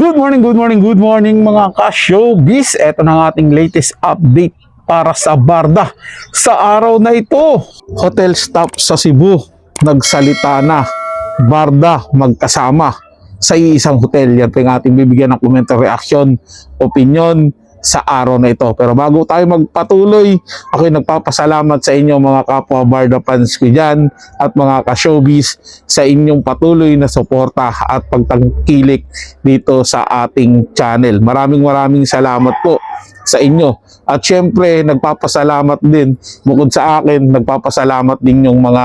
Good morning mga ka-showbiz. Ito na ang ating latest update para sa Barda. Sa araw na ito, hotel staff sa Cebu nagsalita na. Barda magkasama sa isang hotel. Yan po yung ating bibigyan ng commentary reaction, opinion sa araw na ito. Pero bago tayo magpatuloy, ako'y nagpapasalamat sa inyo mga kapwa Barda fans ko dyan at mga ka-showbiz sa inyong patuloy na suporta at pagtangkilik dito sa ating channel. Maraming salamat po sa inyo. At syempre, nagpapasalamat din, bukod sa akin, nagpapasalamat din yung mga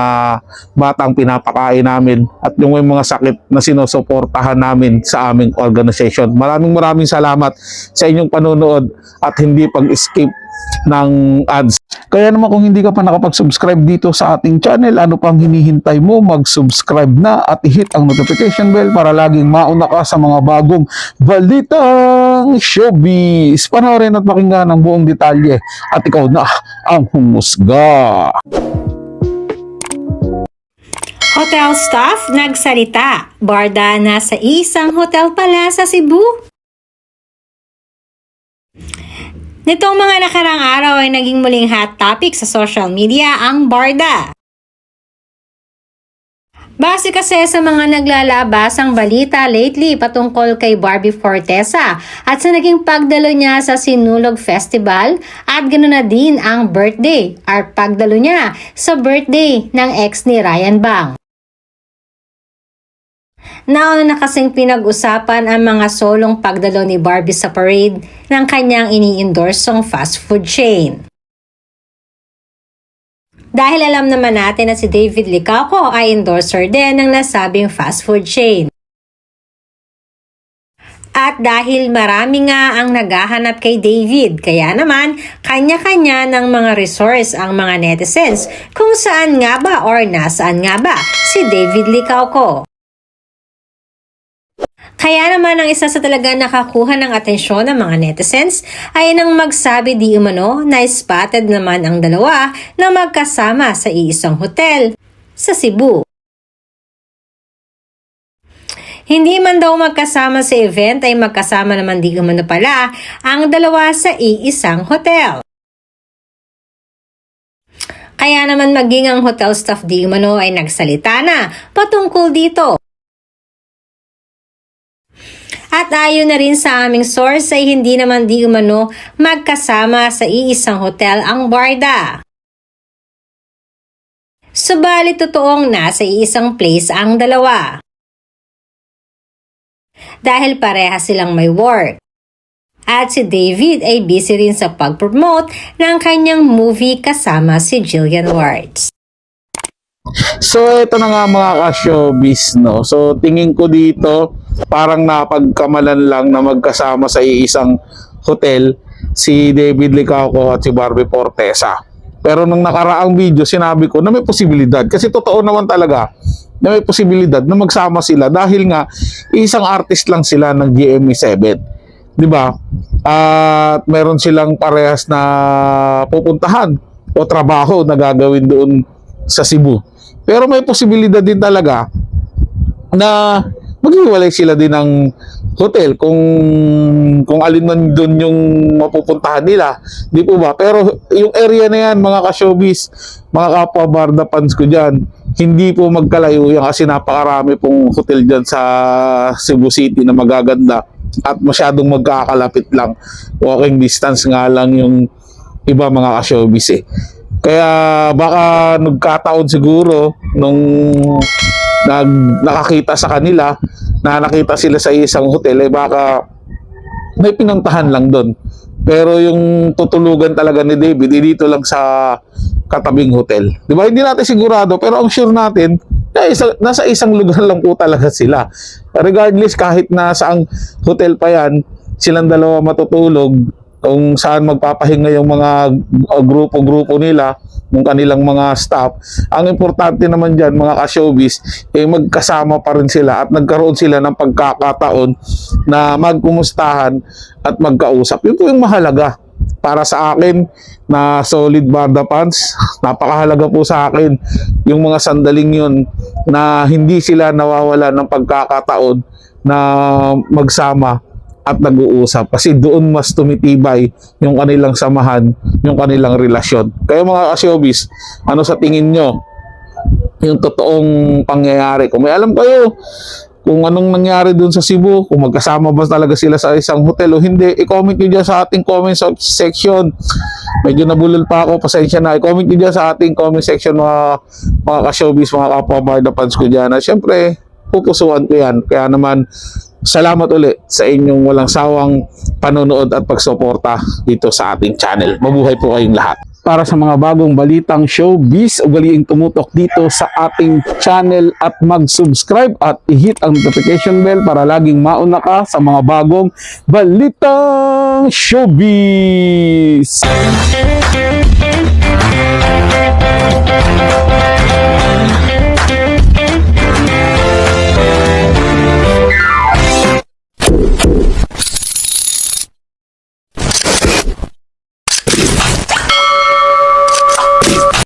batang pinapakain namin at yung mga sakit na sinusuportahan namin sa aming organization. Maraming salamat sa inyong panonood at hindi pag-skip ng ads. Kaya naman kung hindi ka pa nakapag-subscribe dito sa ating channel, ano pang hinihintay mo? Mag-subscribe na at i-hit ang notification bell para laging mauna ka sa mga bagong balitang showbiz. Panoorin at pakinggan ang buong detalye at ikaw na ang humusga. Hotel staff nagsalita. Barda nasa isang hotel pala sa Cebu. Nitong mga nakarang araw ay naging muling hot topic sa social media ang Barda. Base kasi sa mga naglalabas ang balita lately patungkol kay Barbie Fortesa at sa naging pagdalo niya sa Sinulog Festival at ganoon na din ang birthday or pagdalo niya sa birthday ng ex ni Ryan Bang. Nauna na kasing pinag-usapan ang mga solong pagdalo ni Barbie sa parade ng kanyang ini-endorsong fast food chain. Dahil alam naman natin na si David Licauco ay endorser din ng nasabing fast food chain. At dahil marami nga ang naghahanap kay David, kaya naman kanya-kanya ng mga resource ang mga netizens kung saan nga ba or nasaan nga ba si David Licauco. Kaya naman ang isa sa talaga nakakuha ng atensyon ng mga netizens ay nang magsabi di umano na spotted naman ang dalawa na magkasama sa iisang hotel sa Cebu. Hindi man daw magkasama sa event ay magkasama naman di umano pala ang dalawa sa iisang hotel. Kaya naman maging ang hotel staff di umano ay nagsalita na patungkol dito. At ayon na rin sa aming source ay hindi naman di umano magkasama sa iisang hotel ang Barda. Subalit totoong nasa iisang place ang dalawa. Dahil pareha silang may work. At si David ay busy rin sa pag-promote ng kanyang movie kasama si Jillian Wards. So ito na nga mga ka-showbiz, no? So tingin ko dito parang napagkamalan lang na magkasama sa isang hotel si David Licauco at si Barbie Fortesa. Pero nung nakaraang video sinabi ko na may posibilidad, kasi totoo naman talaga na may posibilidad na magsama sila dahil nga isang artist lang sila ng GMA7, di ba? At meron silang parehas na pupuntahan o trabaho na gagawin doon sa Cebu. Pero may posibilidad din talaga na maghiwalay sila din ng hotel kung alin man doon yung mapupuntahan nila, di po ba? Pero yung area na yan mga ka-showbiz, mga kapwa Barda fans ko dyan, hindi po magkalayo yan kasi napakarami pong hotel dyan sa Cebu City na magaganda at masyadong magkakalapit lang, walking distance nga lang yung iba mga ka-showbiz eh. Kaya baka nagkataon siguro nung nakakita sa kanila na nakita sila sa isang hotel eh baka may pinuntahan lang doon. Pero yung tutulugan talaga ni David dito lang sa katabing hotel. Di ba? Hindi natin sigurado pero ang sure natin nasa isang lugar lang po talaga sila. Regardless kahit nasaang hotel pa yan, silang dalawa matutulog kung saan magpapahinga yung mga grupo-grupo nila, yung kanilang mga staff. Ang importante naman dyan, mga ka-showbiz, magkasama pa rin sila at nagkaroon sila ng pagkakataon na magkumustahan at magkausap. Yun po yung mahalaga para sa akin na solid Barda fans. Napakahalaga po sa akin yung mga sandaling yun na hindi sila nawawala ng pagkakataon na magsama at nag-uusap kasi doon mas tumitibay yung kanilang samahan, yung kanilang relasyon. Kaya mga ka-showbiz, ano sa tingin nyo yung totoong pangyayari? Kung may alam kayo kung anong nangyari dun sa Cebu, kung magkasama ba talaga sila sa isang hotel o hindi, i-comment nyo dyan sa ating comment section. Medyo nabulol pa ako, pasensya na. I-comment nyo dyan sa ating comment section mga ka-showbiz, mga kapwa-barda fans ko dyan. At syempre, pupusuan ko yan. Kaya naman, salamat ulit sa inyong walang sawang panonood at pagsuporta dito sa ating channel. Mabuhay po kayong lahat. Para sa mga bagong balitang showbiz, ugaliing tumutok dito sa ating channel at mag-subscribe at i-hit ang notification bell para laging mauna ka sa mga bagong balitang showbiz.